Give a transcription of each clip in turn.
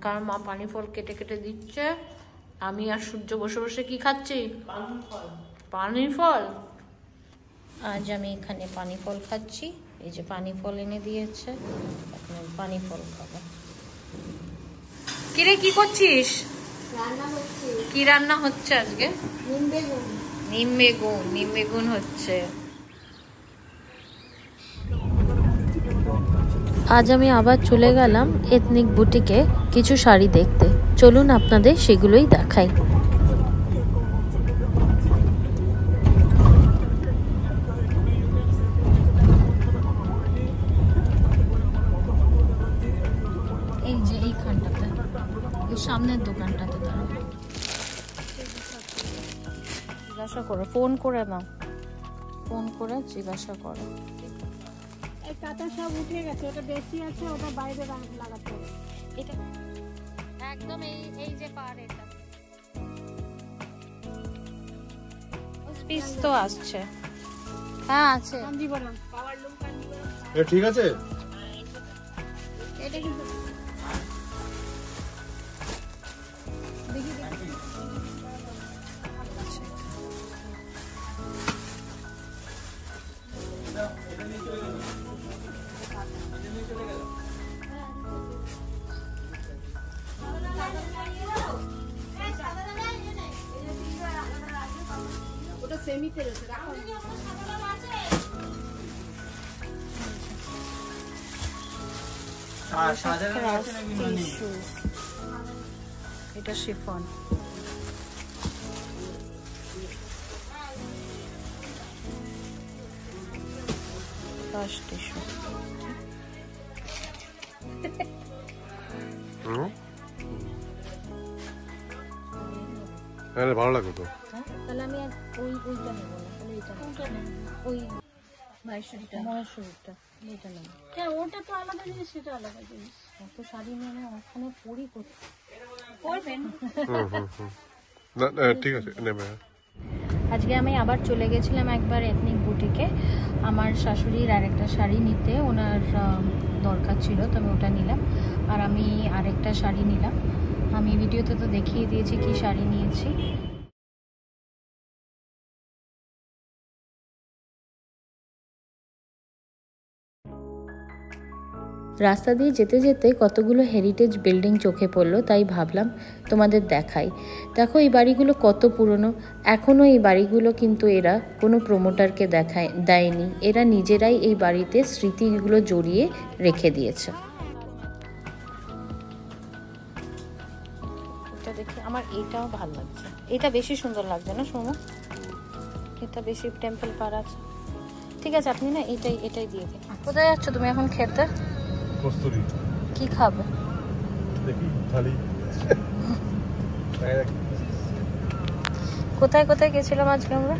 কারণ মা পানি ফল কেটে কেটে দিচ্ছে। আমি আর সূর্য বসে বসে কি খাচ্ছি? পানি ফল। আজ আমি এখানে পানি ফল খাচ্ছি। এই যে পানি ফল এনে দিয়েছে, এখন আমি পানি ফল খাবো। কিরে কি করছিস? কি রান্না হচ্ছে আজকে? নিম বেগুন হচ্ছে। আজ আমি আবার চলে গেলাম এথনিক বুটিকে কিছু শাড়ি দেখতে। চলুন আপনাদের সেগুলোই দেখাই। এই যে এইখানটাতে, এই সামনের দোকানটাতে দাঁড়াবো। জিজ্ঞাসা করো, ফোন করে নাও, ফোন করে জিজ্ঞাসা করো। এই কাটা সব উঠে গেছে, ওটা বেশি আছে, ওটা বাইরে লাগাতে হবে। এটা একদম এই যে পার, এটা পিস তো আসছে। হ্যাঁ আছে। কাঞ্জিবরম পাওয়ার লুম কাঞ্জিবরম। এটা ঠিক আছে। এটা কিন্তু দেখি ওটা সেমিতে রয়েছে, রাখো। এটা শিফন। টিস্যু। ভালো লাগবে তো। তাহলে আমি আর ওইটা নেবো না, তাহলে এটা ওই মহেশ্বরীটা এটা নেবো। হ্যাঁ, ওটা তো আলাদা জিনিস, সেটা আলাদা জিনিস। এত শাড়ি নেবে ওখানে পরি করবেন। ঠিক আছে নেবে। আজকে আমি আবার চলে গেছিলাম একবার এথনিক বুটিকে আমার শাশুড়ির আরেকটা শাড়ি নিতে। ওনার দরকার ছিল, তো আমি ওটা নিলাম। আর আমি আরেকটা শাড়ি নিলাম। আমি ভিডিওতে তো দেখিয়ে দিয়েছি কি শাড়ি নিয়েছি। রাস্তা দিয়ে যেতে যেতে কতগুলো হেরিটেজ বিল্ডিং চোখে পড়লো, তাই ভাবলাম তোমাদের দেখাই। দেখো এই বাড়িগুলো কত পুরনো। এখনও এই বাড়িগুলো কিন্তু এরা কোনো প্রমোটারকে দেয়নি। এরা নিজেরাই এই বাড়িতে স্মৃতিগুলো জড়িয়ে রেখে দিয়েছে। এটা দেখে আমার এটাও ভালো লাগছে। এটা বেশি সুন্দর লাগছে না সোমা? এটা বেশি টেম্পল পার আছে। ঠিক আছে, আপনি না এটাই দিয়ে দিন। কোথায় যাচ্ছ তুমি এখন খেতে? কস্তুরি। কি খাবে? দেখি থালি। কোথায় কোথায় গেছিলাম আজকে আমরা?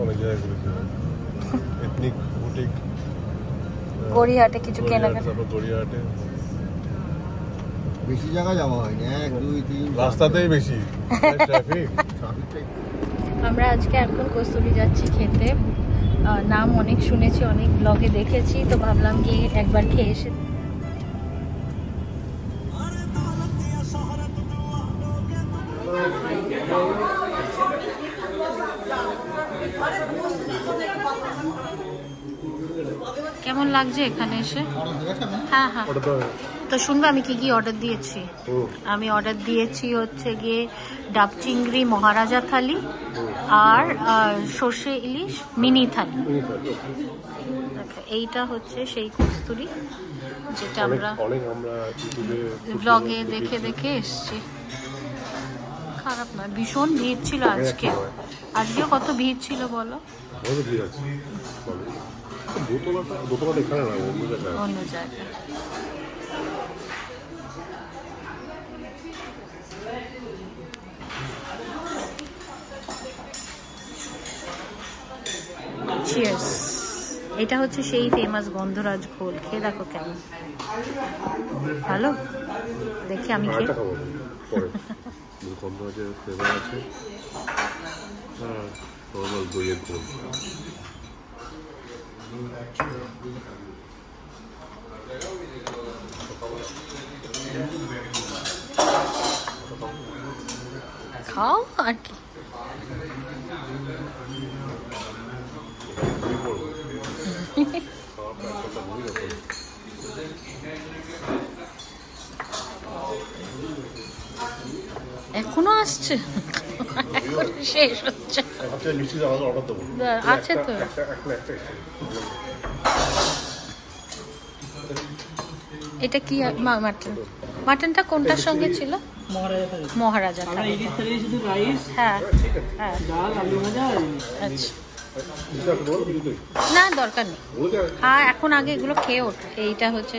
অনেক জায়গায় ঘুরেছিলাম। এথনিক বুটিক, গড়িয়াহাটে কিছু কেনাকাটা। গড়িয়াহাটে বেশি জায়গা যাওয়া হয়নি, 1 2 3 রাস্তাতেই বেশি ট্রাফিক। আমরা আজকে এখন কস্তুরি যাচ্ছি খেতে। নাম অনেক শুনেছি, অনেক ব্লগে দেখেছি, তো ভাবলাম গিয়ে একবার খেয়ে এসে। কেমন লাগছে এখানে এসে? হ্যাঁ হ্যাঁ, তো শুনবে আমি কি কি অর্ডার দিয়েছি। আমি অর্ডার দিয়েছি হচ্ছে গিয়ে ডাব চিংড়ি মহারাজা থালি আর সর্ষে ইলিশ মিনি থালি। এইটা হচ্ছে সেই কস্তুরি যেটা আমরা ব্লগে দেখে দেখে এসছি। খারাপ নয়, ভীষণ ভিড় ছিল আজকে। আজকেও কত ভিড় ছিল বলো? অন্য জায়গায়। চিয়ার্স। এটা হচ্ছে সেই ফেমাস গন্ধরাজ ঘোল। খেয়ে দেখো কেমন ভালো। দেখি আমি খেয়ে গন্ধরাজের ফ্লেভার আছে। হ্যাঁ, নরমাল দইয়ের ঘোল। খাও আর কি। এখনো আসছে, এখন শেষ হচ্ছে। আছে তো। এটা কি মাটন? মাটনটা কোনটার সঙ্গে ছিল? মহারাজা। হ্যাঁ হ্যাঁ, আচ্ছা না দরকার নেই। হ্যাঁ এখন আগে এগুলো খেয়ে ওঠ। এইটা হচ্ছে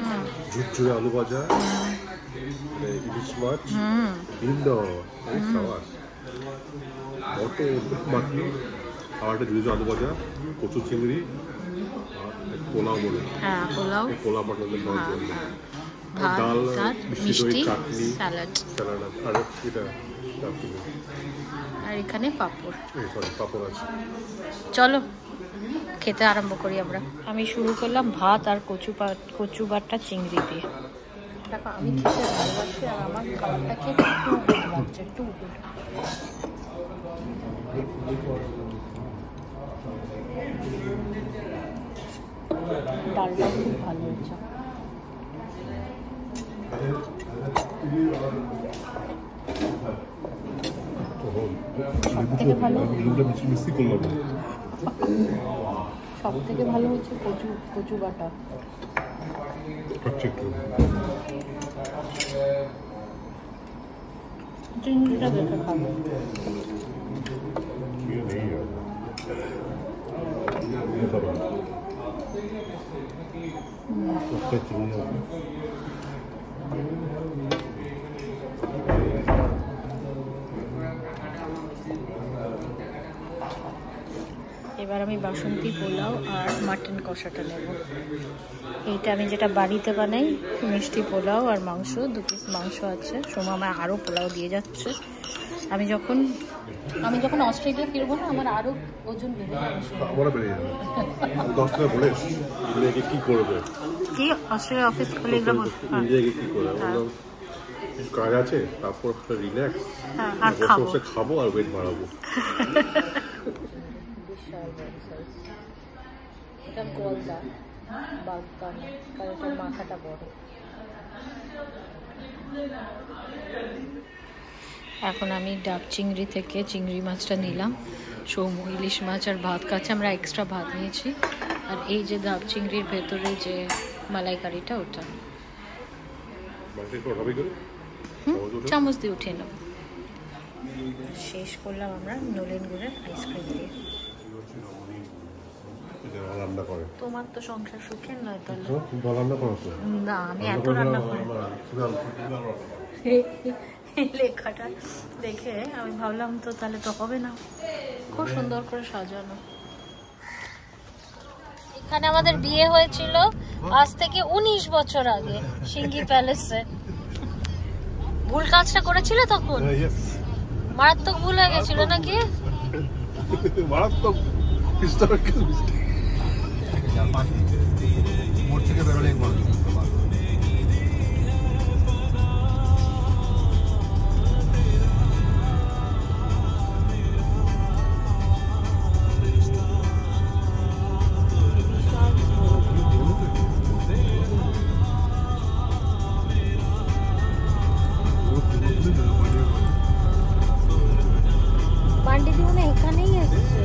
ঝুরঝুরে আলু ভাজা, ইলিশ মাছ, খাওয়াটা ঝুরঝুরে আলু ভাজা, কচু চিংড়ি, পোলাও বলে। হ্যাঁ পোলাও, পোলাও পাঠালে ভাত, ডাল, মিষ্টি, চাটনি, স্যালাড, আর এটা আর এখানে পাঁপড়। পাপড় আছে। চলো খেতে আরম্ভ করি আমরা। আমি শুরু করলাম ভাত আর কচু বাটা চিংড়ি দিয়ে। দেখো আমি খেতে ভালোবাসি আর আমার খাবারটা খেতে টু গুড লাগছে, টু গুড। ডালটাও খুব ভালো হয়েছে। সবথেকে ভালো হচ্ছে কচু বাটা। চিংড়িটা দেখে খাবো। এবার আমি বাসন্তী পোলাও আর মাটন কষাটা নেব। এইটা আমি যেটা বাড়িতে বানাই, মিষ্টি পোলাও আর মাংস, 2 পিস মাংস আছে। সোমা আমায় আরও পোলাও দিয়ে যাচ্ছে। আমি যখন অস্ট্রেলিয়া ফিরবো না, আমার আরও ওজন বেড়ে যাবে। কি করবে? কি অস্ট্রেলিয়া অফিস খুলে কি করবে? কাজ আছে, তারপর রিল্যাক্স আর খাবো, খাবো আর ওয়েট বাড়াবো। এটা গলদা বাগদান, কারণ এটার মাথাটা বড়। এখন আমি ডাব চিংড়ি থেকে চিংড়ি মাছটা নিলাম। সৌমু ইলিশ মাছ আর ভাত খাচ্ছে, আমরা এক্সট্রা ভাত নিয়েছি। আর এই যে ডাব চিংড়ির ভেতরে যে মালাইকারিটা, ওটা চামচ দিয়ে উঠিয়ে নেব। শেষ করলাম আমরা নলেন গুড়ের আইসক্রিম দিয়ে। তোমার তো সংসার সুখের নয় তাহলে। না আমি এত রান্না করি। লেখাটা দেখে আমি ভাবলাম তো তাহলে তো হবে না। খুব সুন্দর করে সাজানো। এখানে আমাদের বিয়ে হয়েছিল আজ থেকে 19 বছর আগে, সিঙ্গি প্যালেসে। ভুল কাজটা করেছিল তখন, মারাত্মক ভুল হয়ে গেছিল নাকি? মারাত্মক পান্ডিত মনে এখানেই এসছে।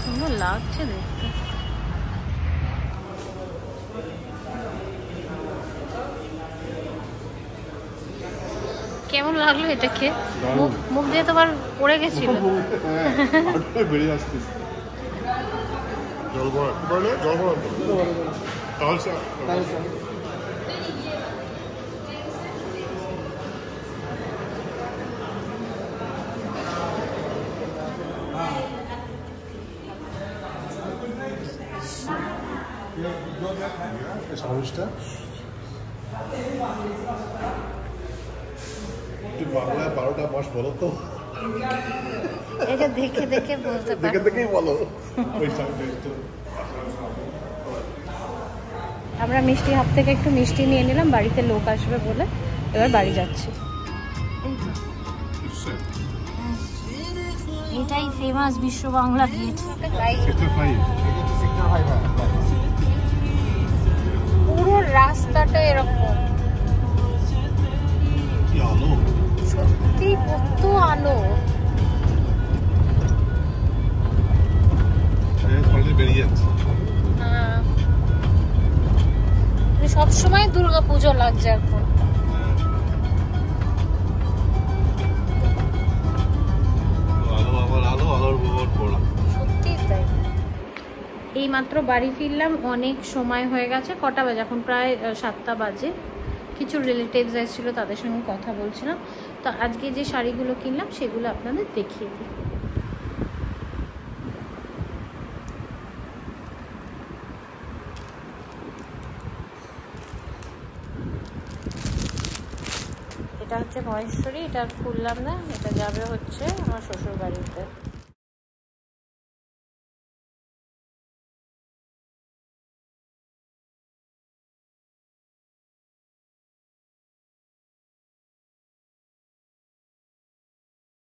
সুন্দর লাগছে দেখতে। কেমন লাগলো এটা খেয়ে? মুখ দিয়ে তো আবার পড়ে গেছিল। বেরিয়ে আসছে জল ভরা সহজটা একটু বাংলায় 12টা মাস বলো তো, এটা দেখে দেখে বলতে দেখে পারো। দেখেই বলো ওই সাবজেক্টটা। আমরা মিষ্টি হাব থেকে একটু মিষ্টি নিয়ে নিলাম, বাড়িতে লোক আসবে বলে এবার বাড়ি যাচ্ছি। এটাই ফেমাস বিশ্ব বাংলা গেট। সেক্টর 5 পুরো রাস্তাটা এরকম, কি আলো, সত্যি কত আলো। বেরিয়ে যাচ্ছে। হ্যাঁ, সবসময় দুর্গা পুজো লাগছে এখন। আলো আবার আলো, আলোর গোবর পড়া। সত্যি তাই। এই মাত্র বাড়ি ফিরলাম, অনেক সময় হয়ে গেছে। কটা বাজে এখন? প্রায় 7টা বাজে। কিছু রিলেটিভস এসেছিলো, তাদের সঙ্গে কথা বলছিলাম। তো আজকে যে শাড়িগুলো কিনলাম সেগুলো আপনাদের দেখিয়ে দিই। এটা হচ্ছে মহেশ্বরী, এটা খুললাম না, এটা যাবে হচ্ছে আমার শ্বশুর বাড়িতে।